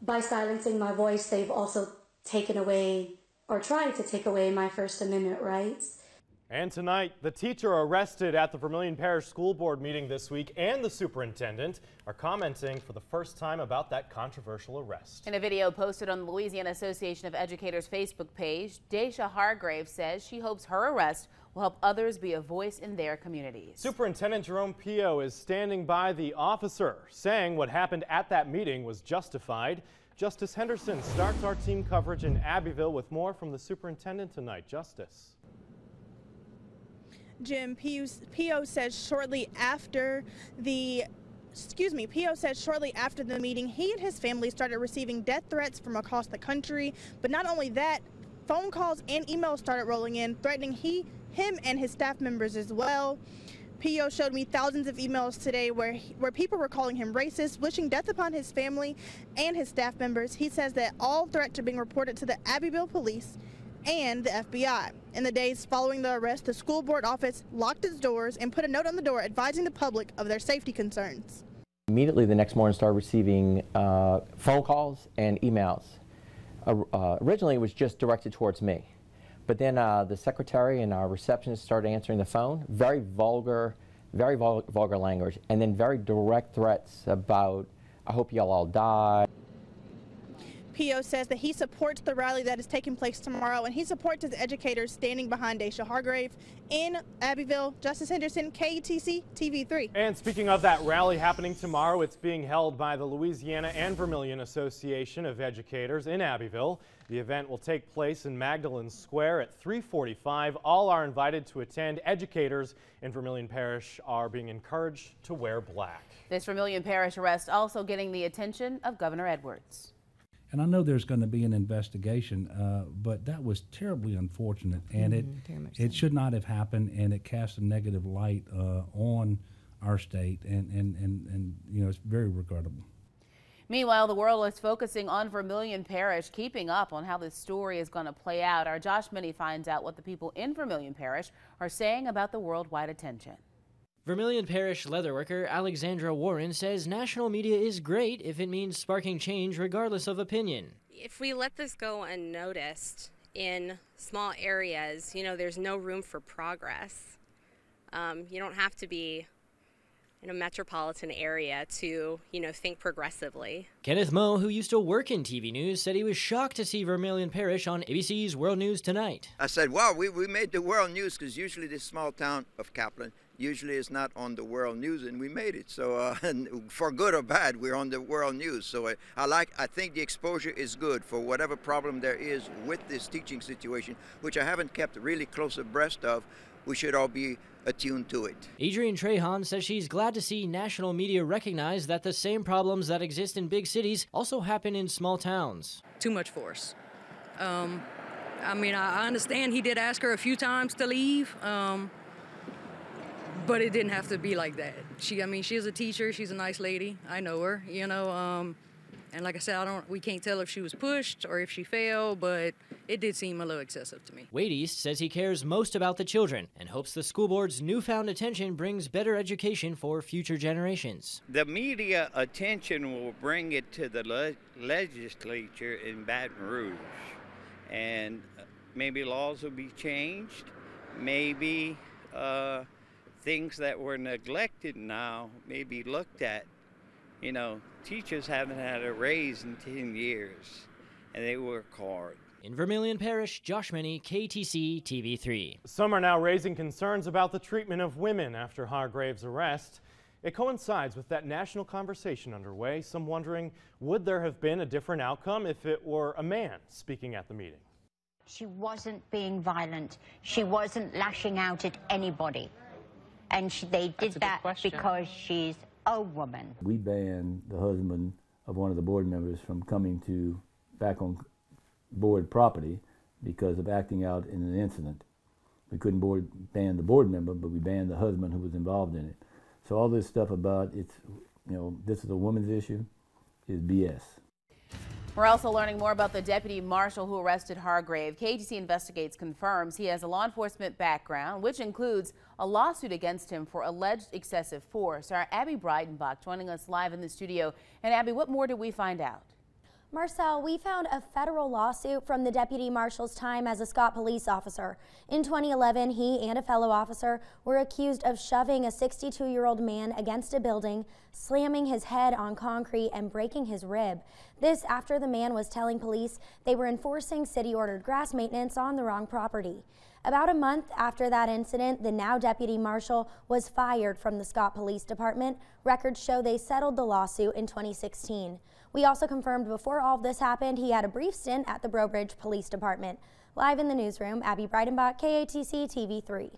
By silencing my voice, they've also taken away or tried to take away my First Amendment rights. And tonight, the teacher arrested at the Vermilion Parish School Board meeting this week and the superintendent are commenting for the first time about that controversial arrest. In a video posted on the Louisiana Association of Educators Facebook page, Daisha Hargrave says she hopes her arrest will help others be a voice in their communities. Superintendent Jerome Pio is standing by the officer, saying what happened at that meeting was justified. Justice Henderson starts our team coverage in Abbeville with more from the superintendent tonight. Justice. Jim, Pio said shortly after the meeting, he and his family started receiving death threats from across the country. But not only that, phone calls and emails started rolling in, threatening him and his staff members as well. Pio showed me thousands of emails today where people were calling him racist, wishing death upon his family and his staff members. He says that all threats are being reported to the Abbeville Police and the FBI. In the days following the arrest, the school board office locked its doors and put a note on the door advising the public of their safety concerns. Immediately the next morning started receiving phone calls and emails. Originally it was just directed towards me, but then the secretary and our receptionist started answering the phone. Very vulgar language, and then very direct threats about, I hope y'all all die. Pio says that he supports the rally that is taking place tomorrow, and he supports his educators standing behind Daisha Hargrave. In Abbeville, Justice Henderson, KETC TV3. And speaking of that rally happening tomorrow, it's being held by the Louisiana and Vermilion Association of Educators in Abbeville. The event will take place in Magdalen Square at 3:45. All are invited to attend. Educators in Vermilion Parish are being encouraged to wear black. This Vermilion Parish arrest also getting the attention of Governor Edwards. And I know there's going to be an investigation, but that was terribly unfortunate, and it should not have happened, and it casts a negative light on our state, and you know, it's very regrettable. Meanwhile, the world is focusing on Vermilion Parish, keeping up on how this story is going to play out. Our Josh Minnie finds out what the people in Vermilion Parish are saying about the worldwide attention. Vermilion Parish leatherworker Alexandra Warren says national media is great if it means sparking change regardless of opinion. If we let this go unnoticed in small areas, you know, there's no room for progress. You don't have to be in a metropolitan area to, you know, think progressively. Kenneth Moe, who used to work in TV news, said he was shocked to see Vermilion Parish on ABC's World News Tonight. I said, wow, we made the world news, because usually this small town of Kaplan usually it's not on the world news, and we made it. So and for good or bad, we're on the world news. So I think the exposure is good for whatever problem there is with this teaching situation, which I haven't kept really close abreast of. We should all be attuned to it. Adrienne Trehan says she's glad to see national media recognize that the same problems that exist in big cities also happen in small towns. Too much force. I mean, I understand he did ask her a few times to leave, but it didn't have to be like that. She's a teacher. She's a nice lady. I know her, you know. And like I said, we can't tell if she was pushed or if she fell, but it did seem a little excessive to me. Wade East says he cares most about the children and hopes the school board's newfound attention brings better education for future generations. The media attention will bring it to the legislature in Baton Rouge, and maybe laws will be changed, maybe things that were neglected now may be looked at. You know, teachers haven't had a raise in 10 years, and they work hard. In Vermilion Parish, Josh Minnie, KTC TV3. Some are now raising concerns about the treatment of women after Hargrave's arrest. It coincides with that national conversation underway, some wondering, would there have been a different outcome if it were a man speaking at the meeting? She wasn't being violent. She wasn't lashing out at anybody. And they did that because she's a woman. We banned the husband of one of the board members from coming back on board property because of acting out in an incident. We couldn't ban the board member, but we banned the husband who was involved in it. So all this stuff about this is a woman's issue is BS. We're also learning more about the deputy marshal who arrested Hargrave. KTC Investigates confirms he has a law enforcement background, which includes a lawsuit against him for alleged excessive force. Our Abby Breidenbach joining us live in the studio. And Abby, what more did we find out? Marcel, we found a federal lawsuit from the deputy marshal's time as a Scott police officer. In 2011, he and a fellow officer were accused of shoving a 62-year-old man against a building, slamming his head on concrete, and breaking his rib. This after the man was telling police they were enforcing city-ordered grass maintenance on the wrong property. About a month after that incident, the now deputy marshal was fired from the Scott Police Department. Records show they settled the lawsuit in 2016. We also confirmed before all of this happened, he had a brief stint at the Breaux Bridge Police Department. Live in the newsroom, Abby Breidenbach, KATC TV3.